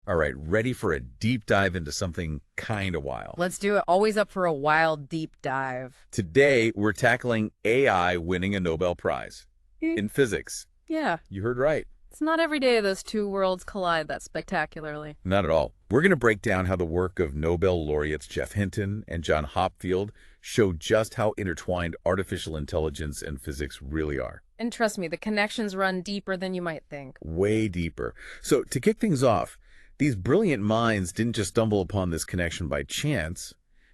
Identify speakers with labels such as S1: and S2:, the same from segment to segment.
S1: All right, ready for a deep dive into something kind of wild.
S2: Let's do it. Always up for a wild deep dive.
S1: Today, we're tackling AI winning a Nobel Prize in physics.
S2: Yeah,
S1: You heard right.
S2: it's not every day those two worlds collide that spectacularly.
S1: Not at all. We're going to break down how the work of Nobel laureates Geoff Hinton and John Hopfield show just how intertwined artificial intelligence and physics really are.
S2: And trust me, the connections run deeper than you might think.
S1: Way deeper. So to kick things off, these brilliant minds didn't just stumble upon this connection by chance.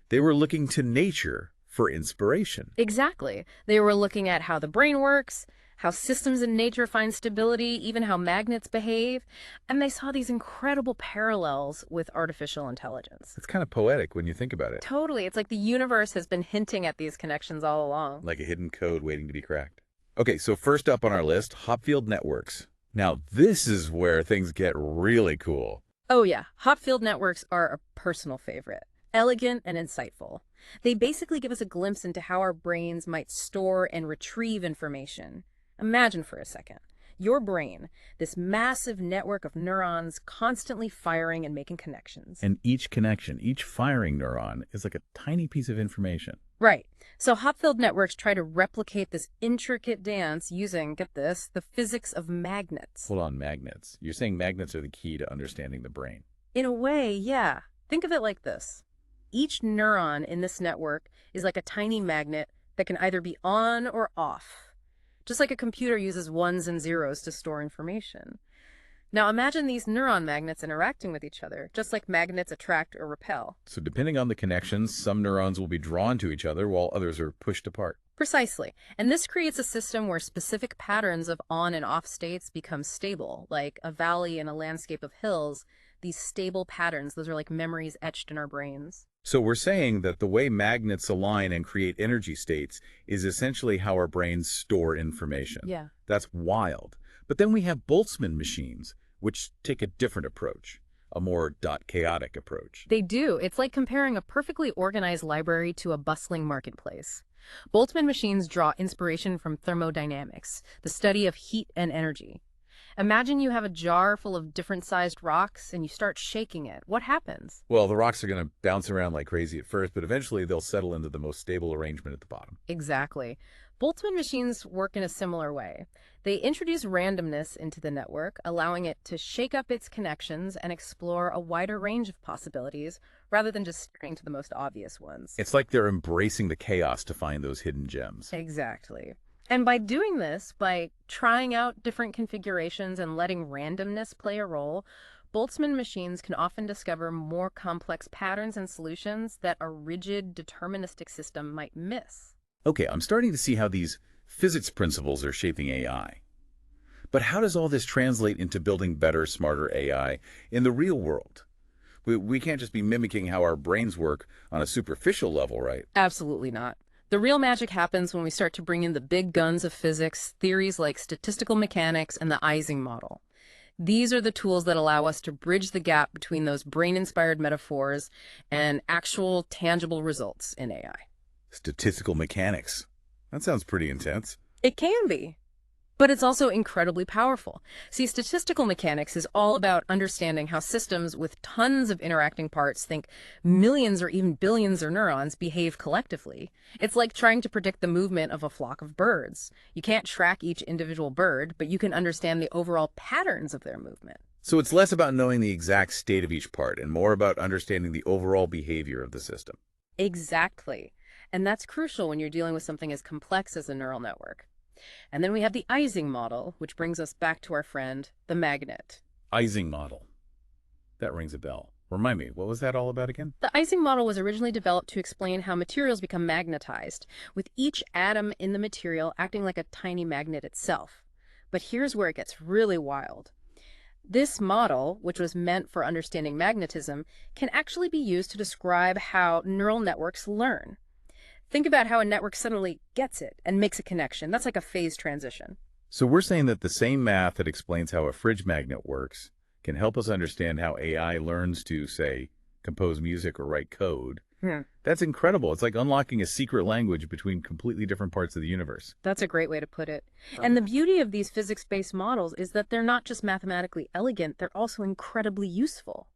S1: They were looking to nature for inspiration.
S2: Exactly. They were looking at how the brain works, how systems in nature find stability, even how magnets behave, and they saw these incredible parallels with artificial intelligence.
S1: It's kind of poetic when you think about it.
S2: Totally. It's like the universe has been hinting at these connections all along.
S1: Like a hidden code waiting to be cracked. Okay, so first up on our list, Hopfield networks. Now, this is where things get really cool.
S2: Oh yeah, Hopfield networks are a personal favorite. Elegant and insightful. They basically give us a glimpse into how our brains might store and retrieve information. Imagine for a second, your brain, this massive network of neurons constantly firing and making connections.
S1: And each connection, each firing neuron is like a tiny piece of information.
S2: Right. So Hopfield networks try to replicate this intricate dance using, get this, the physics of magnets.
S1: Hold on, magnets. You're saying magnets are the key to understanding the brain.
S2: In a way, yeah. Think of it like this. Each neuron in this network is like a tiny magnet that can either be on or off. Just like a computer uses ones and zeros to store information. Now imagine these neuron magnets interacting with each other, just like magnets attract or repel.
S1: So depending on the connections, some neurons will be drawn to each other while others are pushed apart.
S2: Precisely. And this creates a system where specific patterns of on and off states become stable, like a valley in a landscape of hills. These stable patterns, those are like memories etched in our brains.
S1: So we're saying that the way magnets align and create energy states is essentially how our brains store information.
S2: Yeah.
S1: That's wild. But then we have Boltzmann machines, which take a different approach, a more chaotic approach.
S2: They do. It's like comparing a perfectly organized library to a bustling marketplace. Boltzmann machines draw inspiration from thermodynamics, the study of heat and energy. Imagine you have a jar full of different-sized rocks and you start shaking it. What happens?
S1: Well, the rocks are going to bounce around like crazy at first, but eventually they'll settle into the most stable arrangement at the bottom.
S2: Exactly. Boltzmann machines work in a similar way. They introduce randomness into the network, allowing it to shake up its connections and explore a wider range of possibilities, rather than just sticking to the most obvious ones.
S1: It's like they're embracing the chaos to find those hidden gems.
S2: Exactly. And by doing this, by trying out different configurations and letting randomness play a role, Boltzmann machines can often discover more complex patterns and solutions that a rigid, deterministic system might miss.
S1: Okay, I'm starting to see how these physics principles are shaping AI. But how does all this translate into building better, smarter AI in the real world? We can't just be mimicking how our brains work on a superficial level, right?
S2: Absolutely not. The real magic happens when we start to bring in the big guns of physics, theories like statistical mechanics and the Ising model. These are the tools that allow us to bridge the gap between those brain-inspired metaphors and actual, tangible results in AI.
S1: Statistical mechanics. That sounds pretty intense.
S2: It can be, but it's also incredibly powerful. See, statistical mechanics is all about understanding how systems with tons of interacting parts, think millions or even billions of neurons, behave collectively. It's like trying to predict the movement of a flock of birds. You can't track each individual bird, but you can understand the overall patterns of their movement.
S1: So it's less about knowing the exact state of each part and more about understanding the overall behavior of the system.
S2: Exactly. And that's crucial when you're dealing with something as complex as a neural network. And then we have the Ising model, which brings us back to our friend, the magnet.
S1: Ising model. That rings a bell. Remind me, what was that all about again?
S2: The Ising model was originally developed to explain how materials become magnetized, with each atom in the material acting like a tiny magnet itself. But here's where it gets really wild. This model, which was meant for understanding magnetism, can actually be used to describe how neural networks learn. Think about how a network suddenly gets it and makes a connection. That's like a phase transition.
S1: So we're saying that the same math that explains how a fridge magnet works can help us understand how AI learns to, say, compose music or write code, That's incredible. It's like unlocking a secret language between completely different parts of the universe.
S2: That's a great way to put it. And the beauty of these physics-based models is that they're not just mathematically elegant, they're also incredibly useful.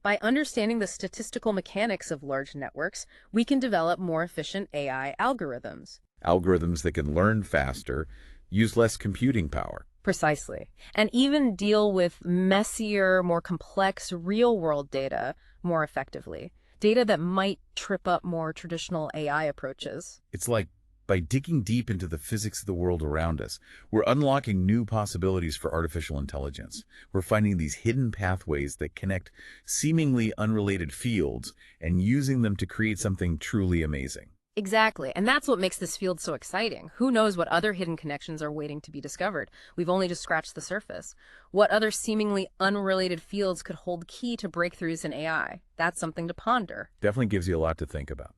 S2: By understanding the statistical mechanics of large networks, we can develop more efficient AI algorithms.
S1: Algorithms that can learn faster, use less computing power.
S2: Precisely. And even deal with messier, more complex real-world data more effectively. Data that might trip up more traditional AI approaches.
S1: It's like by digging deep into the physics of the world around us, we're unlocking new possibilities for artificial intelligence. We're finding these hidden pathways that connect seemingly unrelated fields and using them to create something truly amazing.
S2: Exactly, and that's what makes this field so exciting. Who knows what other hidden connections are waiting to be discovered? We've only just scratched the surface. What other seemingly unrelated fields could hold key to breakthroughs in AI? That's something to ponder.
S1: Definitely gives you a lot to think about.